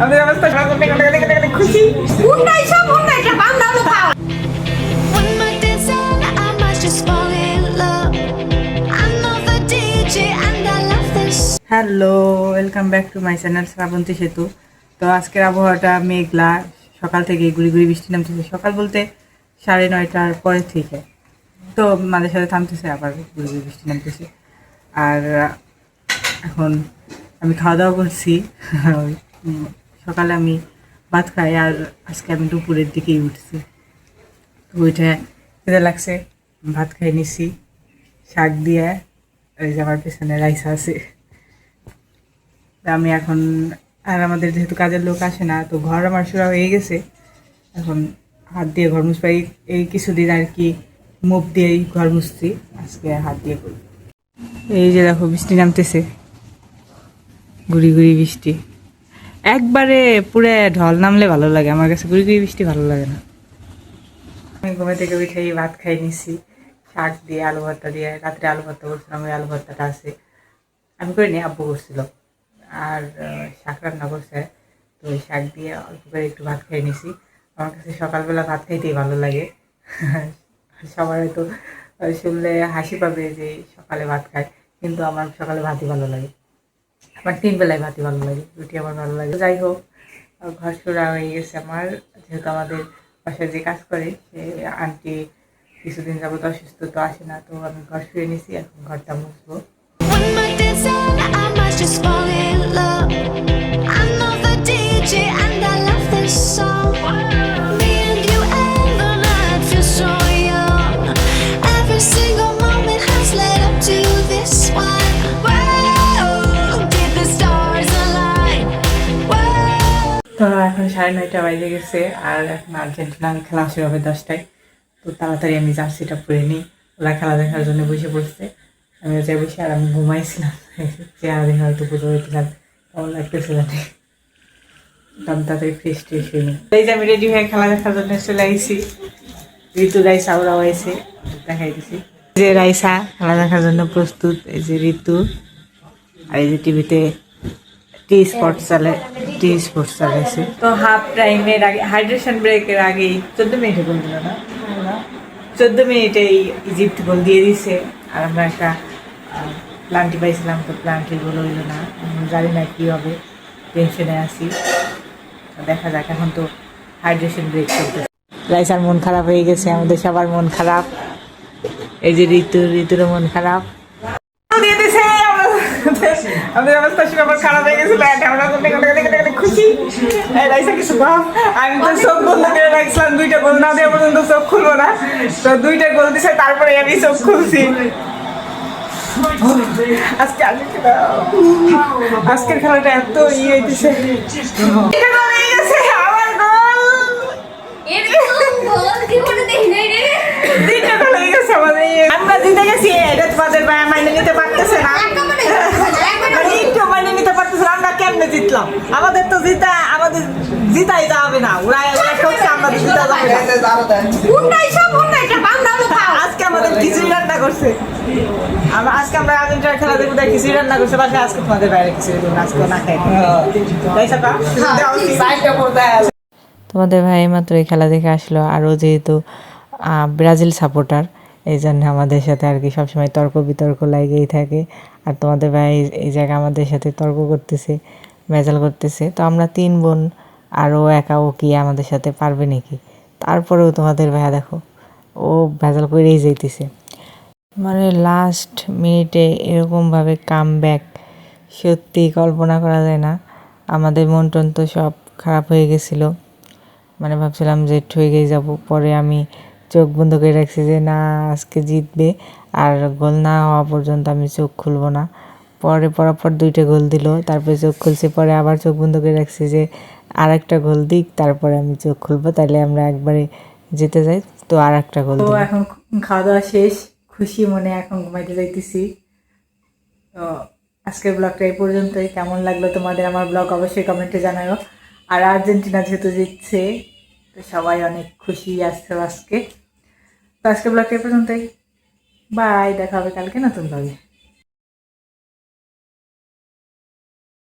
আমাদের অবস্থা খুশি hello, welcome back to my channel Srabanti Setu. তো আজকের আবহাওয়াটা মেঘলা, সকাল থেকে গুড়ি গুড়ি বৃষ্টি নামতেছে। সকাল বলতে 9:30টার পরে থেকে, তো মাঝে সাথে থামতেছে, আবার গুড়ি গুড়ি বৃষ্টি নামতেছে। আর এখন আমি খাওয়া দাওয়া করছি। সকালে আমি ভাত খাই, আর আজকে আমি দুপুরের দিকেই উঠছি। তো ওইটা খেতে লাগছে, ভাত খাই নিছি শাক দিয়ে। এই যে আমার পেছনে রাইসা আছে। আমি এখন, আর আমাদের যেহেতু কাজের লোক আসে না, তো ঘর আমার শুরু হয়ে গেছে। এখন হাত দিয়ে ঘর মুছপাই, এই কিছুদিন আর কি মুখ দিয়েই ঘর মুছছি, আজকে হাত দিয়ে করি। এই যে দেখো বৃষ্টি নামতেছে, গুড়ি গুড়ি বৃষ্টি। একবারে পুরো ঢল নামলে ভালো লাগে, আমার কাছে গুড়ি গুড়ি বৃষ্টি ভালো লাগে না। আমি ঘুমে থেকে উঠেই ভাত খাই নিছি শাক দিয়ে, আলু ভর্তা দিয়ে। রাত্রে আলু ভর্তা করছিলাম, ওই আলু ভর্তাটা আছে, আমি করিনি, আব্বু করছিল। আর শাক রান্না করছে, তো ওই শাক দিয়ে অল্প করে একটু ভাত খেয়ে নিছি। আমার কাছে সকালবেলা ভাত খাইতেই ভালো লাগে। সবাই তো শুনলে হাসি পাবে যে সকালে ভাত খায়, কিন্তু আমার সকালে ভাতই ভালো লাগে। আমার 3 বেলায় ভাতই ভালো লাগে, রুটি আমার ভালো লাগে। যাই হোক, ঘর সোরা হয়ে গেছে আমার। যেহেতু আমাদের বাসায় যে কাজ করে সে আন্টি কিছুদিন যাবত অসুস্থ, তো আসে না, তো আমি ঘর শুয়ে নিছি, এখন ঘরটা মুছবো। তো এখন 9:30 বাজে গেছে, আর এখন আর্জেন্টিনার খেলা শুরু হবে 10টায়। তো তাড়াতাড়ি আমি জার্সিটা পরে নিই। ওরা খেলা দেখার জন্য বসে পড়ছে, আমি যাই বসে, আর আমি ঘুমাইছিলাম। চেহারা দেখে হয়তো বুঝে হয়েছিলাম কেমন লাগতেছিল। আমি তাড়াতাড়ি ফ্রেশ ট্রেশ হয়ে নিই। এই যে আমি রেডি হয়ে খেলা দেখার জন্য চলে আইসি। ঋতু রাইসা ওরাও এসে দেখাই দিছি। যে রাইসা খেলা দেখার জন্য প্রস্তুত, এই যে ঋতু। আর এই যে টিভিতে টি স্পোর্টস চালাইছে। তো হাফ টাইমের আগে, হাইড্রেশন ব্রেকের আগেই 14 মিনিটে গোল দিল না, 14 মিনিটেই ইজিপ্ট গোল দিয়ে দিছে। আর আমরা একটা প্লান্টি পাইছিলাম, তো প্লান্টির গোল হইল না। জানি না কী হবে, টেনশনে আছি। দেখা যাক, এখন তো হাইড্রেশন ব্রেক চলতেছে। রাইসার মন খারাপ হয়ে গেছে, আমাদের সবার মন খারাপ। এই যে ঋতুরও মন খারাপ দিয়ে দিছে। আমাদের অবস্থা শুনে আমার খারাপ হয়ে গেছিল, খুশি। রাইসা কিছু কম, আমি তো চোখ বন্ধ করে রাখছিলাম, 2টা গোল না দেওয়া পর্যন্ত চোখ খুলবো না। তো 2টা গোল দিছে, তারপরে আমি চোখ খুলছি। আজকের খেলাটা এত ইয়ে হইতেছে। আমরা জিতে গেছি, এটা তোমাদের মাইনে নিতে পারতেছে না, একটু মাইনে নিতে পারতেছে না। আমরা কেমনে জিতলাম? আমাদের তো জিতাই যাবে না, ওরা ঠকছে, আমরা জিতা যাবে না। আজকে আমাদের খিচুড়ি রান্না করছে, আজকে আমরা আর্জেন্টিনার খেলা দেখবো, তাই খিচুড়ি রান্না করছে বাসায়। আজকে তোমাদের বাইরে খিচুড়ি দেবো, আজকে না খাই। তোমাদের ভাই মাত্র এই খেলা দেখে আসলো, আরও যেহেতু ব্রাজিল সাপোর্টার, এই জন্য আমাদের সাথে আর কি সবসময় তর্ক বিতর্ক লাগেই থাকে। আর তোমাদের ভাই এই জায়গায় আমাদের সাথে তর্ক করতেছে, ভেজাল করতেছে। তো আমরা 3 বোন, আরও একা ও কি আমাদের সাথে পারবে নাকি? তারপরেও তোমাদের ভাইয়া দেখো, ও ভেজাল করেই যাইতেছে। মানে লাস্ট মিনিটে এরকমভাবে কামব্যাক সত্যি কল্পনা করা যায় না। আমাদের মন টন তো সব খারাপ হয়ে গেছিলো, মানে ভাবছিলাম যে ঠকে যাবো। পরে আমি চোখ বন্ধ করে রাখছি যে না, আজকে জিতবে, আর গোল না হওয়া পর্যন্ত আমি চোখ খুলবো না। পরে পরপর 2টা গোল দিল, তারপরে চোখ খুলছি। পরে আবার চোখ বন্ধ করে রাখছি যে আর একটা গোল দিক, তারপরে আমি চোখ খুলবো, তাহলে আমরা একবারে জিতে যাই। তো আর একটা গোল। তো এখন খাওয়া দাওয়া শেষ, খুশি মনে এখন ঘুমাইতে যাইতেছি। তো আজকের ব্লগটা এই পর্যন্তই। কেমন লাগলো তোমাদের আমার ব্লগ অবশ্যই কমেন্টে জানাও। আর আর্জেন্টিনা যেহেতু জিতছে, তো সবাই অনেক খুশি আসছে আজকে। তো আজকের ব্লগটা এই পর্যন্তই, বাই। দেখা হবে কালকে নতুন ব্লগে।